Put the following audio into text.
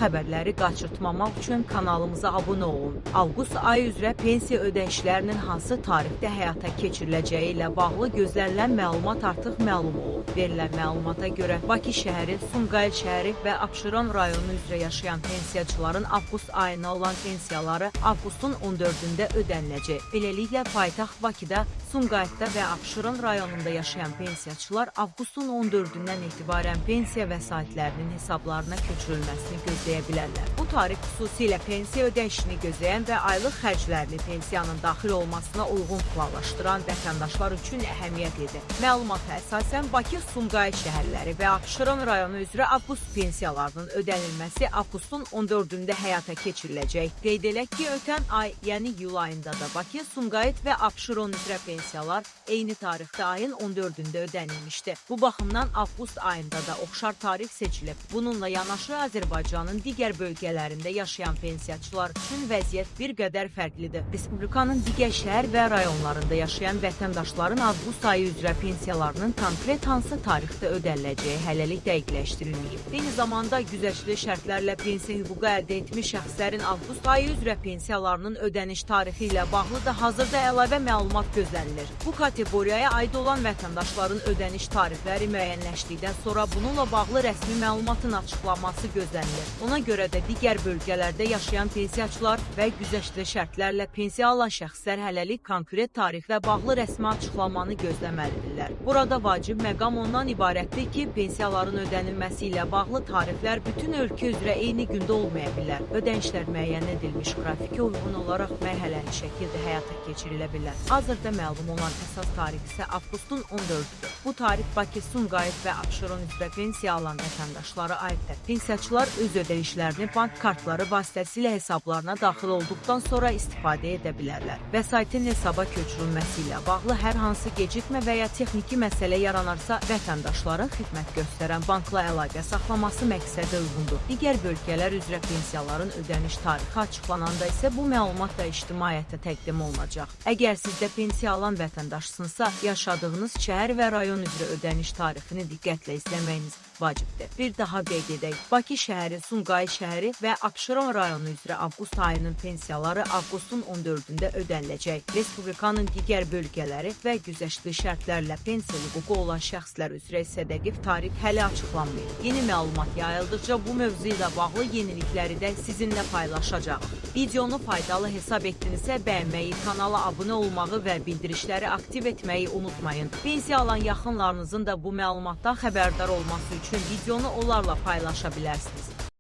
xəbərləri qaçırtmamaq üçün kanalımıza abunə olun. Avqust ayı üzrə pensiya ödəyişlərinin hansı tarixdə həyata keçiriləcəyi ilə bağlı gözlənilən məlumat artıq məlum olub. Verilən məlumata görə Bakı şəhəri, Sumqayıt şəhəri və Abşeron rayonu üzrə yaşayan pensiyaçıların avqust ayına olan pensiyaları avqustun 14-də ödəniləcək. Beləliklə, paytaxt Bakıda, Sumqayıtda və Abşeron rayonunda yaşayan pensiyaçılar avqustun 14-dən etibarən pensiya vəsaitlərinin hesablarına köçürülməsini gözləyə bilərlər. Bu tarix xüsusilə pensiya ödəyişini gözləyən və aylıq xərclərini pensiyanın daxil olmasına uyğun planlaşdıran vətəndaşlar üçün əhəmiyyətlidir. Məlumata əsasən Bakı, Sumqayıt şəhərləri və Abşeron rayonu üzrə avqust pensiyalarının ödənilməsi avqustun 14-də həyata keçiriləcək. Qeyd edək ki, ötən ay, yəni iyul ayında da Bakı, Sumqayıt və Abşeron üzrə pensiyalar eyni tarixdə ayın 14-də ödənilmişdi. Bu baxımdan avqust ayında da oxşar tarix seçilib. Bununla yanaşı Azərbaycanın digər bölgələrində yaşayan pensiyaçılar üçün vəziyyət bir qədər fərqlidir. Respublikanın digər şəhər və rayonlarında yaşayan vətəndaşların avqust ayı üzrə pensiyalarının konkret hansı tarixdə ödəniləcəyi hələlik dəqiqləşdirilməyib. Eyni zamanda güzəştli şərtlərlə pensiya hüququ əldə etmiş şəxslərin avqust ayı üzrə pensiyalarının ödəniş tarixi ilə bağlı da hazırda əlavə məlumat gözlənilir. Bu kateqoriyaya aid olan vətəndaşların ödəniş tarixləri müəyyənləşdikdən sonra bununla bağlı rəsmi məlumatın açıqlanması gözlənilir. Ona görə də digər bölgələrdə yaşayan pensiyaçılar və güzəştli şərtlərlə pensiya alan şəxslər hələlik konkret tarixlə bağlı rəsmi açıqlamanı gözləməlidirlər. Burada vacib məqam ondan ibarətdir ki, pensiyaların ödənilməsi ilə bağlı tarixlər bütün ölkə üzrə eyni gündə olmaya bilər. Ödənişlər müəyyən edilmiş qrafikə uyğun olaraq mərhələli şəkildə həyata keçirilə bilər. Hazırda məlum olan əsas tarix isə avqustun 14-dür. Bu tarix Bakı, Sumqayıt və Abşeron üzrə pensiya alan vətəndaşlara aiddir. Pensiyaçılar öz ödənişlərini bank kartları vasitəsilə hesablarına daxil olduqdan sonra istifadə edə bilərlər. Vəsaitin hesaba köçürülməsi ilə bağlı hər hansı gecikmə və ya texniki məsələ yaranarsa, vətəndaşların xidmət göstərən bankla əlaqə saxlaması məqsədə uyğundur. Digər bölgələr üzrə pensiyaların ödəniş tarixi açıqlananda isə bu məlumat da ictimaiyyətə təqdim olunacaq. Əgər sizdə pensiya alan vətəndaşsınızsa, yaşadığınız şəhər və rayon üzrə ödəniş tarixini diqqətlə izləməyiniz vacibdir. Bir daha qeyd edək, Bakı şəhəri, Sumqayıt şəhəri və Abşeron rayonu üzrə avqust ayının pensiyaları avqustun 14-də ödəniləcək. Respublikanın digər bölgələri və güzəştli şərtlərlə pensiya hüququ olan şəxslər üzrə isə dəqiq tarix hələ açıqlanmayıb. Yeni məlumat yayıldıqca bu mövzu ilə bağlı yenilikləri də sizinlə paylaşacağıq. Videonu faydalı hesab etdinizsə bəyənməyi, kanala abunə olmağı və bildirişləri aktiv etməyi unutmayın. Pensiya alan yaxınlarınızın da bu məlumatdan xəbərdar olması üçün videonu onlarla paylaşa bilərsiniz.